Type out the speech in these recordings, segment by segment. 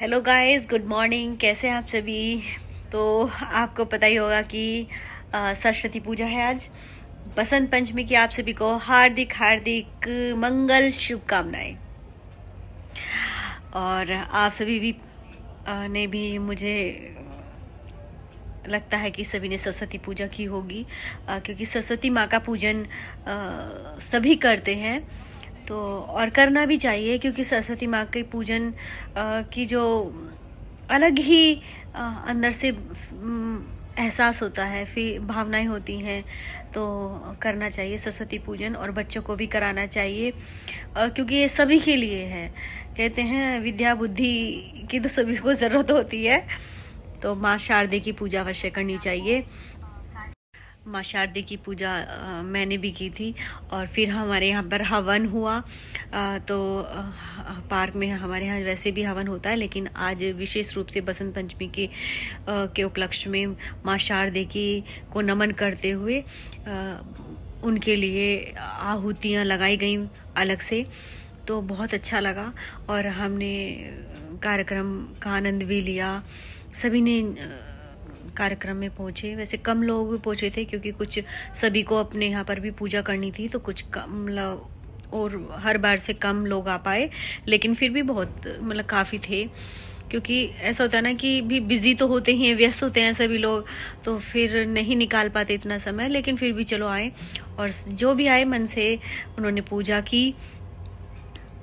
Hello guys, good morning. कैसे हैं आप सभी? तो आपको पता ही होगा कि सरस्वती पूजा है आज। बसंत पंचमी की आप सभी को हार्दिक हार्दिक मंगल शुभकामनाएं। और आप सभी भी ने भी मुझे लगता है कि सभी ने सरस्वती पूजा की होगी, क्योंकि सरस्वती माँ का पूजन सभी करते हैं। तो और करना भी चाहिए, क्योंकि सरस्वती माँ के पूजन की जो अलग ही अंदर से एहसास होता है, फिर भावनाएं होती हैं। तो करना चाहिए सरस्वती पूजन, और बच्चों को भी कराना चाहिए, क्योंकि ये सभी के लिए है। कहते हैं विद्या बुद्धि की तो सभी को ज़रूरत होती है। तो माँ शारदे की पूजा अवश्य करनी चाहिए। माँ शारदे की पूजा मैंने भी की थी। और फिर हमारे यहाँ पर हवन हुआ। तो पार्क में हमारे यहाँ वैसे भी हवन होता है, लेकिन आज विशेष रूप से बसंत पंचमी के उपलक्ष्य में माँ शारदे की को नमन करते हुए उनके लिए आहुतियाँ लगाई गई अलग से। तो बहुत अच्छा लगा, और हमने कार्यक्रम का आनंद भी लिया। सभी ने कार्यक्रम में पहुँचे। वैसे कम लोग पहुँचे थे, क्योंकि कुछ सभी को अपने यहाँ पर भी पूजा करनी थी, तो कुछ कम और हर बार से कम लोग आ पाए। लेकिन फिर भी बहुत काफ़ी थे, क्योंकि ऐसा होता है ना कि भी बिज़ी तो होते ही हैं, व्यस्त होते हैं सभी लोग, तो फिर नहीं निकाल पाते इतना समय। लेकिन फिर भी चलो आए, और जो भी आए मन से उन्होंने पूजा की।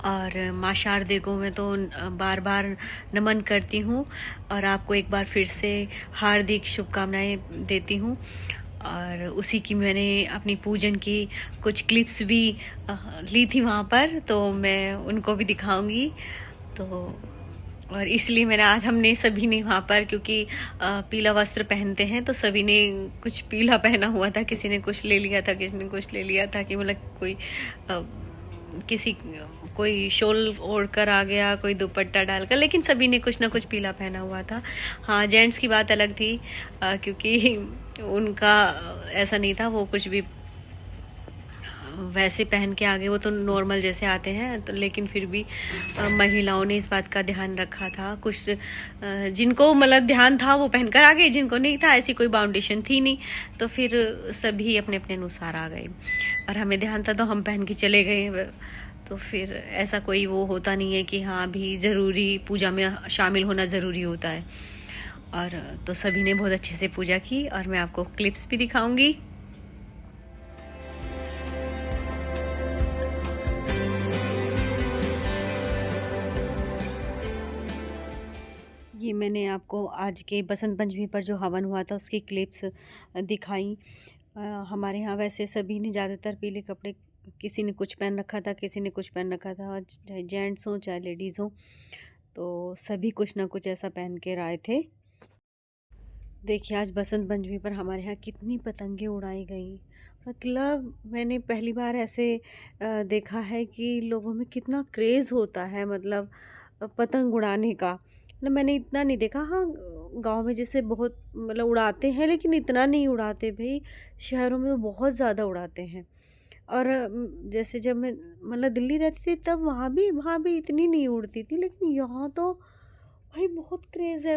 और माँ शारदे को मैं तो बार बार नमन करती हूँ, और आपको एक बार फिर से हार्दिक शुभकामनाएं देती हूँ। और उसी की मैंने अपनी पूजन की कुछ क्लिप्स भी ली थी वहाँ पर, तो मैं उनको भी दिखाऊंगी। तो और इसलिए मैंने आज हमने सभी ने वहाँ पर, क्योंकि पीला वस्त्र पहनते हैं, तो सभी ने कुछ पीला पहना हुआ था। किसी ने कुछ ले लिया था, किसी ने कुछ ले लिया था, कि कोई किसी कोई शॉल ओढ़ कर आ गया, कोई दुपट्टा डालकर, लेकिन सभी ने कुछ ना कुछ पीला पहना हुआ था। हाँ, जेंट्स की बात अलग थी, क्योंकि उनका ऐसा नहीं था, वो कुछ भी वैसे पहन के आगे, वो तो नॉर्मल जैसे आते हैं। तो लेकिन फिर भी महिलाओं ने इस बात का ध्यान रखा था। कुछ जिनको ध्यान था वो पहनकर आ गए, जिनको नहीं था, ऐसी कोई बाउंडेशन थी नहीं, तो फिर सभी अपने अपने अनुसार आ गए। और हमें ध्यान था तो हम पहन के चले गए। तो फिर ऐसा कोई वो होता नहीं है कि हाँ भी ज़रूरी पूजा में शामिल होना ज़रूरी होता है। और तो सभी ने बहुत अच्छे से पूजा की, और मैं आपको क्लिप्स भी दिखाऊंगी। ये मैंने आपको आज के बसंत पंचमी पर जो हवन हुआ था उसकी क्लिप्स दिखाई। हमारे यहाँ वैसे सभी ने ज़्यादातर पीले कपड़े, किसी ने कुछ पहन रखा था, किसी ने कुछ पहन रखा था, चाहे जेंट्स हों चाहे लेडीज़ हों, तो सभी कुछ ना कुछ ऐसा पहन के आए थे। देखिए आज बसंत पंचमी पर हमारे यहाँ कितनी पतंगे उड़ाई गई। मैंने पहली बार ऐसे देखा है कि लोगों में कितना क्रेज़ होता है, पतंग उड़ाने का। मैंने इतना नहीं देखा। हाँ, गांव में जैसे बहुत उड़ाते हैं, लेकिन इतना नहीं उड़ाते भाई। शहरों में वो बहुत ज़्यादा उड़ाते हैं। और जैसे जब मैं दिल्ली रहती थी, तब वहाँ भी इतनी नहीं उड़ती थी, लेकिन यहाँ तो भाई बहुत क्रेज़ है।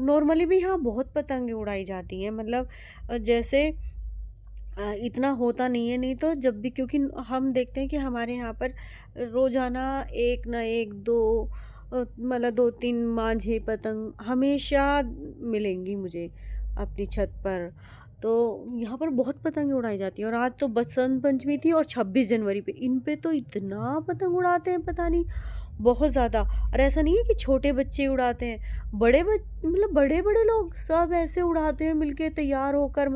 नॉर्मली भी यहाँ बहुत पतंगे उड़ाई जाती हैं। जैसे इतना होता नहीं है, नहीं तो जब भी, क्योंकि हम देखते हैं कि हमारे यहाँ पर रोज़ाना एक ना एक दो 2-3 मांझे पतंग हमेशा मिलेंगी मुझे अपनी छत पर। तो यहाँ पर बहुत पतंगे उड़ाई जाती हैं। और आज तो बसंत पंचमी थी, और 26 जनवरी पे इन पे तो इतना पतंग उड़ाते हैं, पता नहीं, बहुत ज़्यादा। और ऐसा नहीं है कि छोटे बच्चे उड़ाते हैं, बड़े बड़े लोग सब ऐसे उड़ाते हैं मिलके तैयार होकर।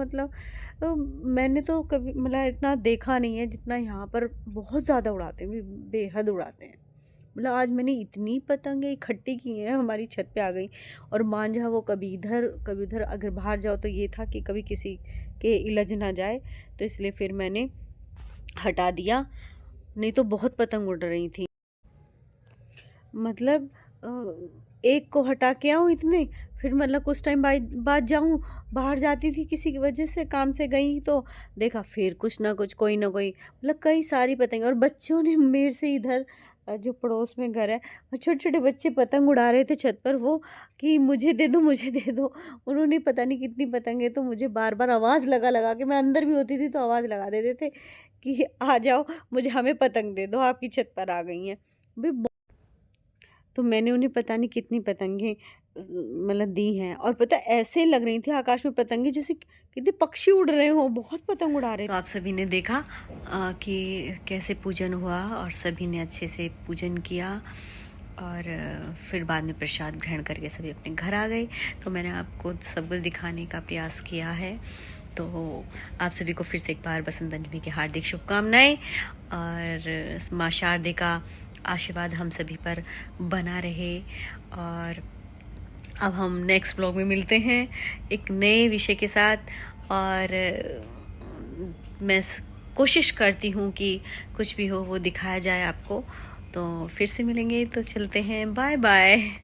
तो मैंने तो कभी इतना देखा नहीं है जितना यहाँ पर बहुत ज़्यादा उड़ाते हैं, बेहद उड़ाते हैं। आज मैंने इतनी पतंगें इकट्ठी की हैं, हमारी छत पे आ गई। और मांझा वो कभी इधर कभी उधर, अगर बाहर जाओ तो ये था कि कभी किसी के इलझ ना जाए, तो इसलिए फिर मैंने हटा दिया, नहीं तो बहुत पतंग उड़ रही थी। एक को हटा के आऊँ इतने, फिर कुछ टाइम बाद जाऊँ, बाहर जाती थी किसी की वजह से, काम से गई, तो देखा फिर कुछ ना कुछ कोई ना कोई, कई सारी पतंगे। और बच्चों ने मेरे से इधर जो पड़ोस में घर है, और छोटे-छोटे बच्चे पतंग उड़ा रहे थे छत पर, वो कि मुझे दे दो, मुझे दे दो। उन्होंने पता नहीं कितनी पतंगें तो मुझे बार-बार आवाज़ लगा-लगा के, मैं अंदर भी होती थी तो आवाज़ लगा देते थे कि आ जाओ, मुझे हमें पतंग दे दो, आपकी छत पर आ गई हैं। भई तो मैंने उन्हें पता नहीं कितनी पतंगें मतलब दी हैं, और पता है ऐसे लग रही थी आकाश में पतंगे जैसे कितने पक्षी उड़ रहे हो, बहुत पतंग उड़ा रहे थे। तो आप सभी ने देखा कि कैसे पूजन हुआ, और सभी ने अच्छे से पूजन किया, और फिर बाद में प्रसाद ग्रहण करके सभी अपने घर आ गए। तो मैंने आपको सब कुछ दिखाने का प्रयास किया है। तो आप सभी को फिर से एक बार बसंत पंचमी की हार्दिक शुभकामनाएं, और माँ शारदे का आशीर्वाद हम सभी पर बना रहे। और अब हम नेक्स्ट ब्लॉग में मिलते हैं एक नए विषय के साथ, और मैं कोशिश करती हूँ कि कुछ भी हो वो दिखाया जाए आपको। तो फिर से मिलेंगे, तो चलते हैं, बाय बाय।